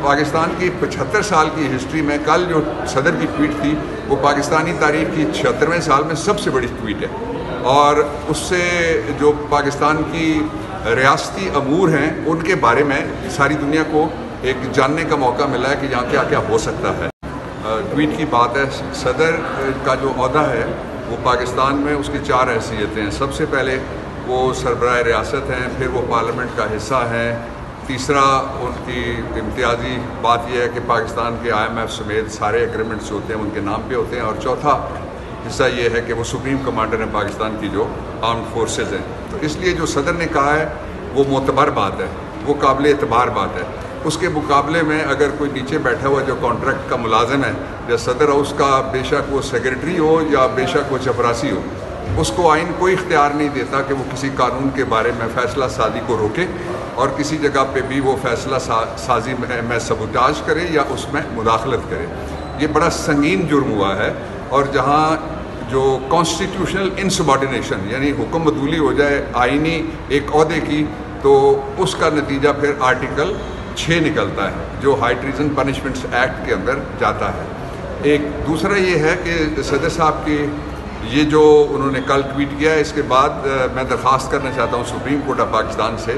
پاکستان کی 75 سال کی ہسٹری میں کل جو صدر کی ٹویٹ تھی وہ پاکستانی تاریخ کی 76ویں سال میں سب سے بڑی ٹویٹ ہے، اور اس سے جو پاکستان کی ریاستی امور ہیں ان کے بارے میں ساری دنیا کو ایک جاننے کا موقع ملا ہے کہ یہاں کیا کیا ہو سکتا ہے۔ ٹویٹ کی بات ہے، صدر کا جو عہدہ ہے وہ پاکستان میں اس کی 4 حیثیتیں ہیں۔ سب سے پہلے وہ سربراہ ریاست ہیں، پھر وہ پارلیمنٹ کا حصہ ہیں، تیسرا ان کی امتیازی بات یہ ہے کہ پاکستان کے IMF سمیت سارے ایگریمنٹس ہوتے ہیں ان کے نام پہ ہوتے ہیں، اور چوتھا حصہ یہ ہے کہ وہ سپریم کمانڈر ہیں پاکستان کی جو آرمڈ فورسز ہیں۔ تو اس لیے جو صدر نے کہا ہے وہ معتبر بات ہے، وہ قابل اعتبار بات ہے۔ اس کے مقابلے میں اگر کوئی نیچے بیٹھا ہوا جو کانٹریکٹ کا ملازم ہے یا صدر ہاؤس کا، بے شک وہ سیکرٹری ہو یا بے شک وہ چپراسی ہو، اس کو آئین کوئی اختیار نہیں دیتا کہ وہ کسی قانون کے بارے میں فیصلہ سازی کو روکے اور کسی جگہ پہ بھی وہ فیصلہ سازی میں سبوتاژ کرے یا اس میں مداخلت کرے۔ یہ بڑا سنگین جرم ہوا ہے، اور جہاں جو کانسٹیٹیوشنل انسبارڈینیشن یعنی حکم عدولی ہو جائے آئینی ایک عہدے کی، تو اس کا نتیجہ پھر آرٹیکل 6 نکلتا ہے جو ہائی ٹریزن پنشمنٹس ایکٹ کے اندر جاتا ہے۔ ایک دوسرا یہ ہے کہ صدر صاحب کی یہ جو انہوں نے کل ٹویٹ کیا ہے، اس کے بعد میں درخواست کرنا چاہتا ہوں سپریم کورٹ آف پاکستان سے،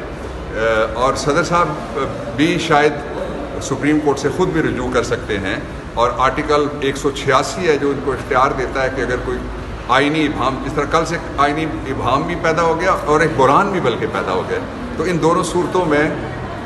اور صدر صاحب بھی شاید سپریم کورٹ سے خود بھی رجوع کر سکتے ہیں، اور آرٹیکل 186 ہے جو ان کو اختیار دیتا ہے کہ اگر کوئی آئینی ابہام، جس طرح کل سے آئینی ابہام بھی پیدا ہو گیا اور ایک بحران بھی بلکہ پیدا ہو گیا، تو ان دونوں صورتوں میں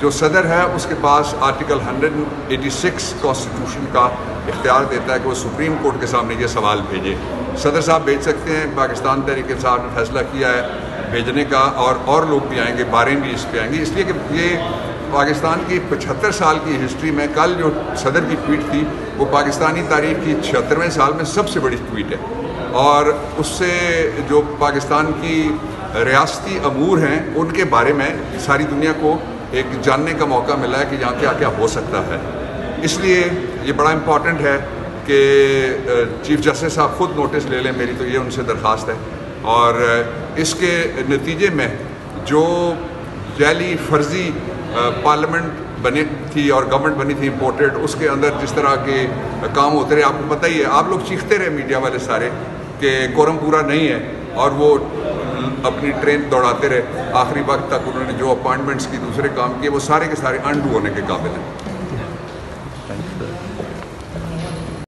جو صدر ہے اس کے پاس آرٹیکل 186 کانسٹیٹیوشن کا اختیار دیتا ہے کہ وہ سپریم کورٹ کے سامنے یہ سوال بھیجے۔ صدر صاحب بھیج سکتے ہیں، پاکستان تحریک انصاف نے فیصلہ کیا ہے بھیجنے کا، اور لوگ بھی آئیں گے، باریں بھی اس پہ آئیں گے، اس لیے کہ یہ پاکستان کی 75 سال کی ہسٹری میں کل جو صدر کی ٹویٹ تھی وہ پاکستانی تاریخ کی 76ویں سال میں سب سے بڑی ٹویٹ ہے، اور اس سے جو پاکستان کی ریاستی امور ہیں ان کے بارے میں ساری دنیا کو ایک جاننے کا موقع ملا ہے کہ یہاں کیا کیا ہو سکتا ہے۔ اس لیے یہ بڑا امپورٹنٹ ہے کہ چیف جسٹس صاحب خود نوٹس لے لیں، میری تو یہ ان سے درخواست ہے، اور اس کے نتیجے میں جو جعلی فرضی پارلیمنٹ بنی تھی اور گورنمنٹ بنی تھی امپورٹڈ، اس کے اندر جس طرح کے کام ہوتے رہے، آپ کو پتہ ہی ہے، آپ لوگ چیختے رہے میڈیا والے سارے کہ کورم پورا نہیں ہے، اور وہ اپنی ٹرین دوڑاتے رہے، آخری وقت تک انہوں نے جو اپوائنٹمنٹس کی، دوسرے کام کیے، وہ سارے کے سارے انڈو ہونے کے قابل ہیں۔